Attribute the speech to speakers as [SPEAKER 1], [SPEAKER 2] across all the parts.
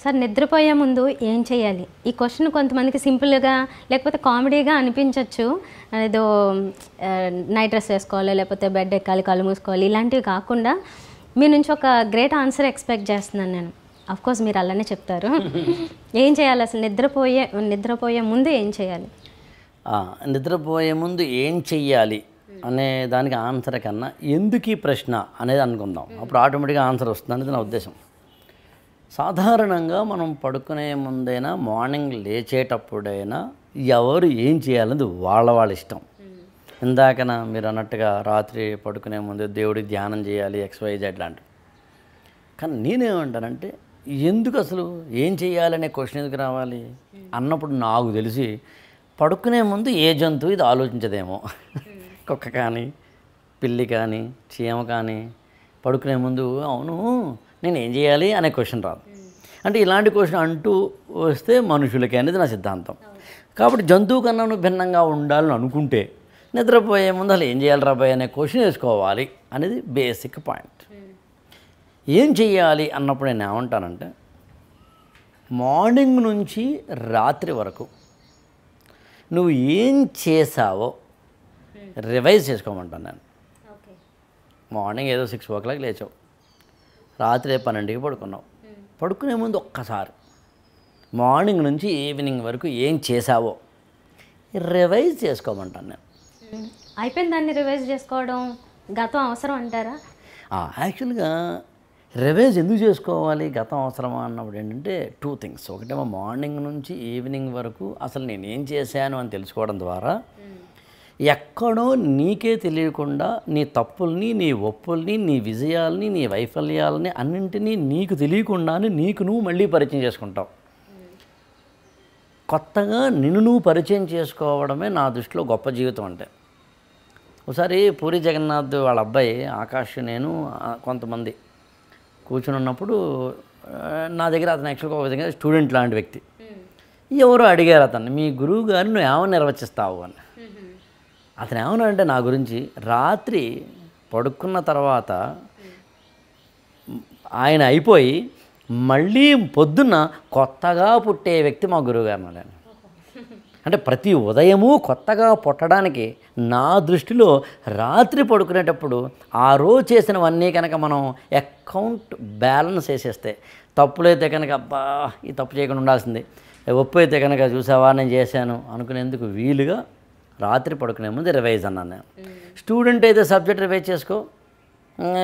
[SPEAKER 1] Sir నిద్రపోయే ముందు ఏం చేయాలి? ఈ క్వశ్చన్ కొంతమందికి సింపుల్‌గా లేకపోతే కామెడీగా అనిపించొచ్చు. ఏదో నైట్ డ్రెస్ వేసుకోవాలి, లేకపోతే బెడ్ ఎక్కాలి, కళ్ళు మూసుకోవాలి ఇలాంటివి కాకుండా మీ నుంచి ఒక గ్రేట్ ఆన్సర్ ఎక్స్‌పెక్ట్ చేస్తున్నాను నేను. ఆఫ్‌కోర్స్ మీరు అలానే చెప్తారు. ఏం చేయాలి అసలు నిద్రపోయే ముందు ఏం చేయాలి?
[SPEAKER 2] నిద్రపోయే ముందు ఏం చెయ్యాలి అనే దానికి ఆన్సర్ కన్నా ఎందుకు ఈ ప్రశ్న అనేది అనుకుందాం. అప్పుడు ఆటోమేటిక్గా ఆన్సర్ వస్తుంది అనేది నా ఉద్దేశం. సాధారణంగా మనం పడుకునే ముందైనా మార్నింగ్ లేచేటప్పుడైనా ఎవరు ఏం చేయాలనేది వాళ్ళ ఇష్టం. ఇందాకన మీరు అన్నట్టుగా రాత్రి పడుకునే ముందు దేవుడికి ధ్యానం చేయాలి XYZ లాంటివి. కానీ నేనేమంటానంటే ఎందుకు అసలు ఏం చేయాలనే క్వశ్చన్ ఎందుకు రావాలి అన్నప్పుడు నాకు తెలిసి పడుకునే ముందు ఏ జంతువు ఇది ఆలోచించదేమో. కుక్క కానీ పిల్లి కానీ చీమ కానీ పడుకునే ముందు అవును నేను ఏం చేయాలి అనే క్వశ్చన్ రాదు. అంటే ఇలాంటి క్వశ్చన్ అంటూ వస్తే మనుషులకి అనేది నా సిద్ధాంతం. కాబట్టి జంతువు కన్నా నువ్వు భిన్నంగా ఉండాలని అనుకుంటే నిద్రపోయే ముందు అసలు ఏం చేయాలి రాబోయే అనే క్వశ్చన్ వేసుకోవాలి అనేది బేసిక్ పాయింట్. ఏం చెయ్యాలి అన్నప్పుడు నేను ఏమంటానంటే మార్నింగ్ నుంచి రాత్రి వరకు నువ్వు ఏం చేసావో రివైజ్ చేసుకోమంటాను నేను. మార్నింగ్ ఏదో 6 o'clock లేచావు, రాత్రి 12కి పడుకున్నావు. పడుకునే ముందు ఒక్కసారి మార్నింగ్ నుంచి ఈవినింగ్ వరకు ఏం చేసావో రివైజ్ చేసుకోమంటాను నేను.
[SPEAKER 1] అయిపోయిన దాన్ని రివైజ్ చేసుకోవడం గతం అవసరం అంటారా?
[SPEAKER 2] యాక్చువల్గా రివైజ్ ఎందుకు చేసుకోవాలి గతం అవసరమా అన్నప్పుడు ఏంటంటే 2 things. ఒకటేమో మార్నింగ్ నుంచి ఈవినింగ్ వరకు అసలు నేను ఏం చేశాను అని తెలుసుకోవడం ద్వారా ఎక్కడో నీకే తెలియకుండా నీ తప్పుల్ని, నీ ఒప్పుల్ని, నీ విజయాల్ని, నీ వైఫల్యాలని అన్నింటినీ నీకు తెలియకుండానే నీకు నువ్వు మళ్ళీ పరిచయం చేసుకుంటావు. కొత్తగా నిన్ను నువ్వు పరిచయం చేసుకోవడమే నా దృష్టిలో గొప్ప జీవితం అంటే. ఒకసారి పూరి జగన్నాథ్ వాళ్ళ అబ్బాయి ఆకాష్ నేను కొంతమంది కూర్చుని ఉన్నప్పుడు నా దగ్గర అతను యాక్చువల్గా ఒక విధంగా స్టూడెంట్ లాంటి వ్యక్తి. ఎవరో అడిగారు అతన్ని, మీ గురువు గారిని నువ్వు ఏమని నిర్వచిస్తావు అని. అతను ఏమన్నాడంటే నా గురించి రాత్రి పడుకున్న తర్వాత ఆయన అయిపోయి మళ్ళీ పొద్దున్న కొత్తగా పుట్టే వ్యక్తి మా గురువుగారు అన్నాడు. అంటే ప్రతి ఉదయము కొత్తగా పుట్టడానికి నా దృష్టిలో రాత్రి పడుకునేటప్పుడు ఆ రోజు చేసినవన్నీ కనుక మనం అకౌంట్ బ్యాలెన్స్ వేసేస్తే, తప్పులైతే కనుక అబ్బా ఈ తప్పు చేయకుండా ఉండాల్సింది, ఒప్పు అయితే కనుక చూసావా నేను చేశాను అనుకునేందుకు వీలుగా రాత్రి పడుకునే ముందు రివైజ్ అన్నాను నేను. స్టూడెంట్ అయితే సబ్జెక్ట్ రివైజ్ చేసుకో,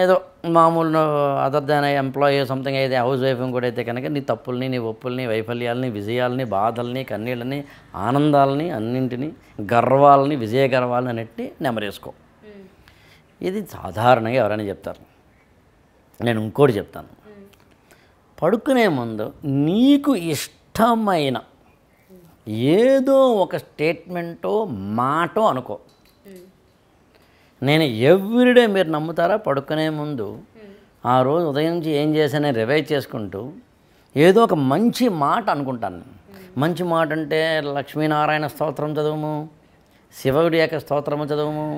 [SPEAKER 2] ఏదో మామూలు అదర్ దాన్ ఎంప్లాయీ సంథింగ్ అయితే హౌస్ వైఫ్ కూడా అయితే కనుక నీ తప్పుల్ని, నీ ఒప్పుల్ని, వైఫల్యాలని, విజయాలని, బాధల్ని, కన్నీళ్ళని, ఆనందాలని, అన్నింటినీ, గర్వాలని, విజయ గర్వాలని అన్నింటినీ నెమరేసుకో. ఇది సాధారణంగా ఎవరైనా చెప్తారు. నేను ఇంకోటి చెప్తాను, పడుకునే ముందు నీకు ఇష్టమైన ఏదో ఒక స్టేట్మెంటో మాటో అనుకో. నేను ఎవ్రీడే మీరు నమ్ముతారా పడుకునే ముందు ఆ రోజు ఉదయం నుంచి ఏం చేశానని రివైజ్ చేసుకుంటూ ఏదో ఒక మంచి మాట అనుకుంటాను. మంచి మాట అంటే లక్ష్మీనారాయణ స్తోత్రం చదువుము, శివుడి యొక్క స్తోత్రము చదువుము,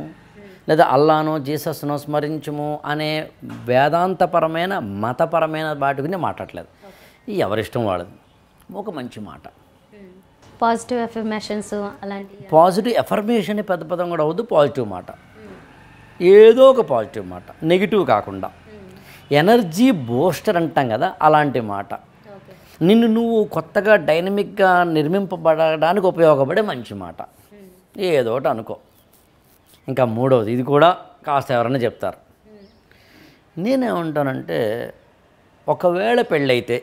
[SPEAKER 2] లేదా అల్లానో జీసస్నో స్మరించుము అనే వేదాంతపరమైన మతపరమైన వాటి గురించి మాట్లాడలేదు. ఎవరిష్టం వాళ్ళది. ఒక మంచి మాట,
[SPEAKER 1] పాజిటివ్ ఎఫర్మేషన్స్ అలాంటి.
[SPEAKER 2] పాజిటివ్ ఎఫర్మేషన్ పెద్ద పదం కూడా అవద్దు, పాజిటివ్ మాట, ఏదో ఒక పాజిటివ్ మాట, నెగిటివ్ కాకుండా ఎనర్జీ బూస్టర్ అంటాం కదా అలాంటి మాట, నిన్ను నువ్వు కొత్తగా డైనమిక్గా నిర్మింపబడడానికి ఉపయోగపడే మంచి మాట ఏదో ఒకటి అనుకో. ఇంకా మూడవది, ఇది కూడా కాస్త ఎవరైనా చెప్తారు. నేనేమంటానంటే ఒకవేళ పెళ్ళైతే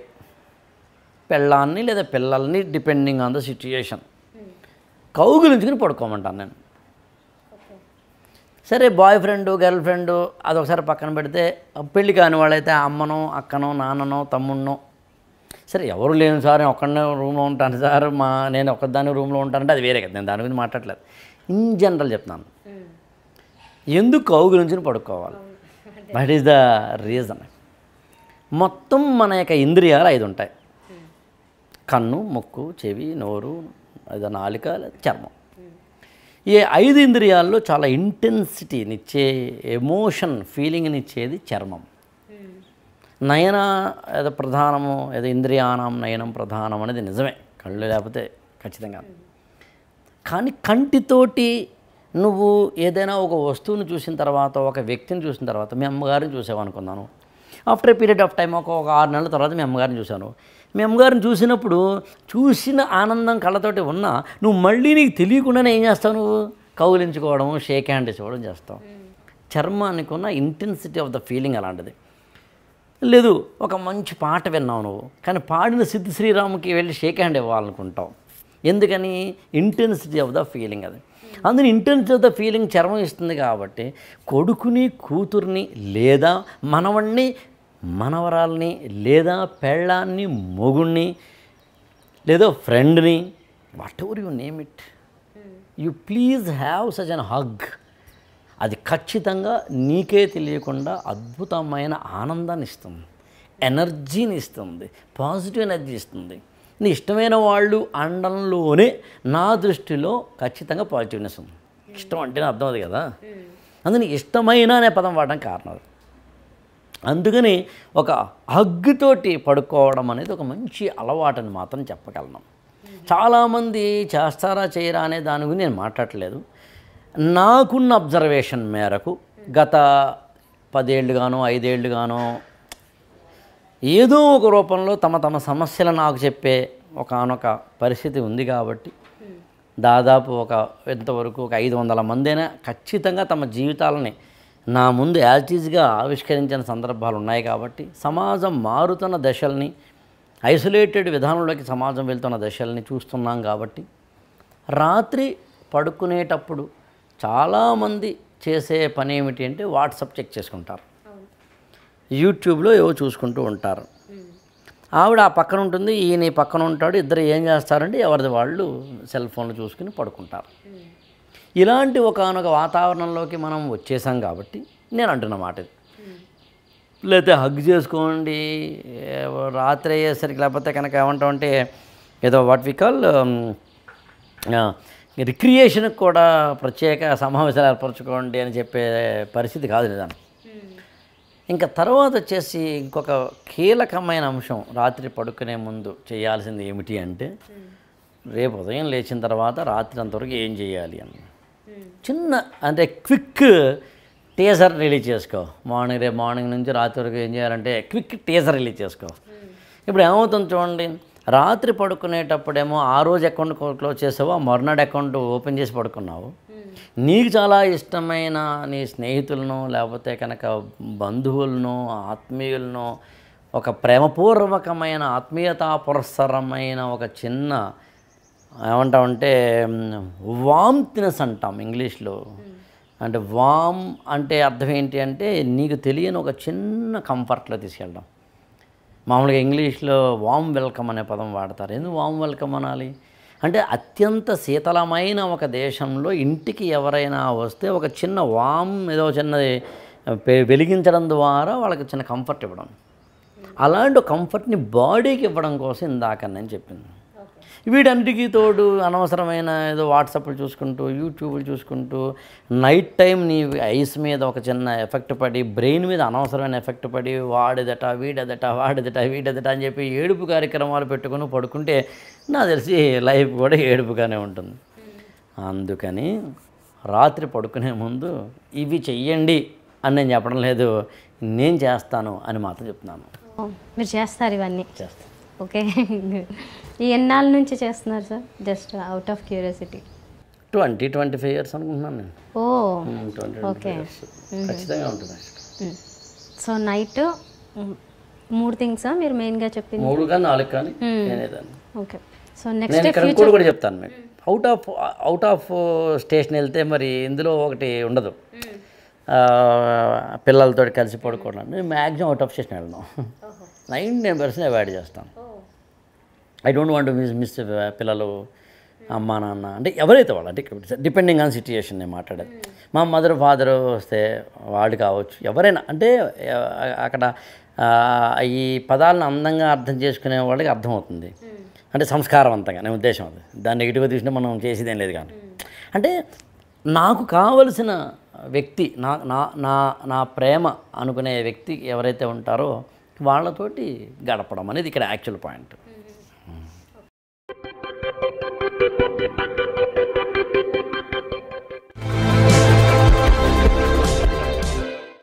[SPEAKER 2] పెళ్ళాన్ని లేదా పిల్లల్ని డిపెండింగ్ ఆన్ ద సిచ్యుయేషన్ కౌగిలించుకుని పడుకోమంటాను నేను. సరే బాయ్ ఫ్రెండ్ గర్ల్ ఫ్రెండ్ అదొకసారి పక్కన పెడితే, పెళ్ళి కాని వాళ్ళైతే అమ్మనో అక్కనో నాన్ననో తమ్ముడినో, సరే ఎవరు లేను సార్ నేను ఒక్కడనే రూమ్లో ఉంటాను సార్ నేను ఒక్కదాని రూమ్లో ఉంటానంటే అది వేరే కదా, నేను దాని గురించి మాట్లాడలేదు. ఇన్ జనరల్ చెప్తున్నాను, ఎందుకు కౌగిలించుకుని పడుకోవాలి, దట్ ఈస్ ద రీజన్. మొత్తం మన యొక్క ఇంద్రియాలు 5 ఉంటాయి, కన్ను, ముక్కు, చెవి, నోరు, అది నాలుక, చర్మం. ఈ 5 ఇంద్రియాల్లో చాలా ఇంటెన్సిటీనిచ్చే ఎమోషన్ ఫీలింగ్ని ఇచ్చేది చర్మం. నయన ఏదో ప్రధానము, ఏదో ఇంద్రియానం నయనం ప్రధానం అనేది నిజమే, కళ్ళు లేకపోతే ఖచ్చితంగా. కానీ కంటితోటి నువ్వు ఏదైనా ఒక వస్తువుని చూసిన తర్వాత, ఒక వ్యక్తిని చూసిన తర్వాత, మీ అమ్మగారిని చూసావనుకున్నాను, after a period of time ఒక 6 నెలల తర్వాత మీ అమ్మగారిని చూశాను. మీ అమ్మగారిని చూసినప్పుడు చూసిన ఆనందం కళ్ళతోటి ఉన్నా నువ్వు మళ్ళీ నీకు తెలియకుండానే ఏం చేస్తావు, నువ్వు కౌలించుకోవడం, షేక్ హ్యాండ్ ఇచ్చుకోవడం చేస్తావు. చర్మానికి ఉన్న ఇంటెన్సిటీ ఆఫ్ ద ఫీలింగ్ అలాంటిది. లేదు, ఒక మంచి పాట విన్నావు నువ్వు, కానీ పాడిన సిద్ధి శ్రీరాముకి వెళ్ళి షేక్ హ్యాండ్ ఇవ్వాలనుకుంటావు. ఎందుకని? ఇంటెన్సిటీ ఆఫ్ ద ఫీలింగ్ అది. అందులో ఇంటెన్సిటీ ఆఫ్ ద ఫీలింగ్ చర్మం ఇస్తుంది కాబట్టి కొడుకుని, కూతుర్ని, లేదా మనవణ్ణి, మనవరాల్ని, లేదా పెళ్ళాన్ని, మొగుణ్ణి, లేదా ఫ్రెండ్ని, what ever you name it, you please have such an hug. అది ఖచ్చితంగా నీకే తెలియకుండా అద్భుతమైన ఆనందాన్ని ఇస్తుంది, ఎనర్జీని ఇస్తుంది, పాజిటివ్ ఎనర్జీ ఇస్తుంది. నీ ఇష్టమైన వాళ్ళు అండంలోనే నా దృష్టిలో ఖచ్చితంగా పాజిటివ్నెస్ ఉంది. ఇష్టం అంటేనే అర్థం అది కదా, అందుకని ఇష్టమైన అనే పదం వాడడం కారణం. అందుకని ఒక హగ్గుతోటి పడుకోవడం అనేది ఒక మంచి అలవాటని మాత్రం చెప్పగలను. చాలామంది చేస్తారా చేయరా అనే దాని గురించి నేను మాట్లాడలేదు. నాకున్న అబ్జర్వేషన్ మేరకు గత 10 ఏళ్ళుగానో 5 ఏళ్ళుగానో ఏదో ఒక రూపంలో తమ సమస్యలు నాకు చెప్పే ఒకానొక పరిస్థితి ఉంది కాబట్టి దాదాపు ఇంతవరకు ఒక 500 మందైనా ఖచ్చితంగా తమ జీవితాలని నా ముందు యాజిటీజ్గా ఆవిష్కరించిన సందర్భాలు ఉన్నాయి. కాబట్టి సమాజం మారుతున్న దశల్ని, ఐసోలేటెడ్ విధానంలోకి సమాజం వెళ్తున్న దశల్ని చూస్తున్నాం. కాబట్టి రాత్రి పడుకునేటప్పుడు చాలామంది చేసే పని ఏమిటి అంటే వాట్సాప్ చెక్ చేసుకుంటారు, యూట్యూబ్లో ఏవో చూసుకుంటూ ఉంటారు. ఆవిడ ఆ పక్కన ఉంటుంది, ఈయన ఈ పక్కన ఉంటాడు, ఇద్దరు ఏం చేస్తారంటే ఎవరిది వాళ్ళు సెల్ ఫోన్లు చూసుకుని పడుకుంటారు. ఇలాంటి ఒకానొక వాతావరణంలోకి మనం వచ్చేసాం కాబట్టి నేను అంటున్న మాట ఇది. లేకపోతే హగ్ చేసుకోండి రాత్రి అయ్యేసరికి, లేకపోతే కనుక ఏమంటామంటే ఏదో వాట్ వి కాల్ రిక్రియేషన్కి కూడా ప్రత్యేక సమావేశాలు ఏర్పరచుకోండి అని చెప్పే పరిస్థితి కాదు నిజాన్ని. ఇంకా తర్వాత వచ్చేసి ఇంకొక కీలకమైన అంశం రాత్రి పడుకునే ముందు చేయాల్సింది ఏమిటి అంటే, రేపు ఉదయం లేచిన తర్వాత రాత్రి అంతవరకు ఏం చేయాలి అని చిన్న అంటే క్విక్ టీజర్ రిలీజ్ చేసుకో. రేపు మార్నింగ్ నుంచి రాత్రి వరకు ఏం చేయాలంటే క్విక్ టీజర్ రిలీజ్ చేసుకో. ఇప్పుడు ఏమవుతుంది చూడండి, రాత్రి పడుకునేటప్పుడేమో ఆ రోజు అకౌంట్ క్లోజ్ చేసావు, మర్నాడు అకౌంట్ ఓపెన్ చేసి పడుకున్నావు. నీకు చాలా ఇష్టమైన నీ స్నేహితులను, లేకపోతే కనుక బంధువులను, ఆత్మీయులను, ఒక ప్రేమపూర్వకమైన ఆత్మీయతా పురస్సరమైన ఒక చిన్న ఏమంటామంటే వామ్నెస్ అంటాం ఇంగ్లీష్లో. అంటే వామ్ అంటే అర్థం ఏంటి అంటే నీకు తెలియని ఒక చిన్న కంఫర్ట్లో తీసుకెళ్ళడం. మామూలుగా ఇంగ్లీష్లో వామ్ వెల్కమ్ అనే పదం వాడతారు. ఎందుకు వామ్ వెల్కమ్ అనాలి అంటే, అత్యంత శీతలమైన ఒక దేశంలో ఇంటికి ఎవరైనా వస్తే ఒక చిన్న వామ్ ఏదో చిన్నది వెలిగించడం ద్వారా వాళ్ళకి చిన్న కంఫర్ట్ ఇవ్వడం. అలాంటి కంఫర్ట్ని బాడీకి ఇవ్వడం కోసం ఇందాక నేను చెప్పింది. వీటన్నిటికీ తోడు అనవసరమైన ఏదో వాట్సాప్లు చూసుకుంటూ, యూట్యూబ్లు చూసుకుంటూ, నైట్ టైం నీ ఐస్ మీద ఒక చిన్న ఎఫెక్ట్ పడి, బ్రెయిన్ మీద అనవసరమైన ఎఫెక్ట్ పడి, వాడిదట వీడదట అని చెప్పి ఏడుపు కార్యక్రమాలు పెట్టుకుని పడుకుంటే నాకు తెలిసి లైఫ్ కూడా ఏడుపుగానే ఉంటుంది. అందుకని రాత్రి పడుకునే ముందు ఇవి చెయ్యండి అని నేను చెప్పడం లేదు, నేను చేస్తాను అని మాత్రం చెప్తున్నాను.
[SPEAKER 1] మీరు చేస్తారు ఇవన్నీ?
[SPEAKER 2] చేస్తాను.
[SPEAKER 1] ఓకే. ఈ ఎన్నాళ్ళ నుంచి చేస్తున్నారు sir? Just out of curiosity.
[SPEAKER 2] 20-25 years అనుకుంటున్నాను నేను.
[SPEAKER 1] ఓ
[SPEAKER 2] 20
[SPEAKER 1] ఓకే.
[SPEAKER 2] ఖచ్చితంగా ఉంటుంది.
[SPEAKER 1] సో నైట్ 3 థింగ్స్ మీరు మెయిన్గా చెప్పింది?
[SPEAKER 2] 3 కానీ 4 కానీ నేనేదాన్ని.
[SPEAKER 1] ఓకే. సో నెక్స్ట్
[SPEAKER 2] నేను కూడా చెప్తాను మీకు. అవుట్ ఆఫ్ స్టేషన్ వెళ్తే మరి ఇందులో ఒకటి ఉండదు, పిల్లలతో కలిసి పడుకోవడం. నేను మ్యాక్సిమం అవుట్ ఆఫ్ స్టేషన్ వెళ్దాం, 99% అవాయిడ్ చేస్తాను. ఐ డోంట్ వాంట్ మిస్ పిల్లలు, అమ్మ నాన్న, అంటే ఎవరైతే వాళ్ళు, అంటే డిపెండింగ్ ఆన్ సిచ్యుయేషన్ నేను మాట్లాడేది. మా మదర్ ఫాదర్ వస్తే వాళ్ళు కావచ్చు, ఎవరైనా, అంటే అక్కడ ఈ పదాలను అందంగా అర్థం చేసుకునే వాళ్ళకి అర్థమవుతుంది. అంటే సంస్కారవంతంగా, నేను ఉద్దేశం అది. దాన్ని నెగిటివ్గా చూసినా మనం చేసేదేం లేదు. కానీ అంటే నాకు కావలసిన వ్యక్తి, నా ప్రేమ అనుకునే వ్యక్తి ఎవరైతే ఉంటారో వాళ్ళతోటి గడపడం అనేది ఇక్కడ యాక్చువల్ పాయింట్.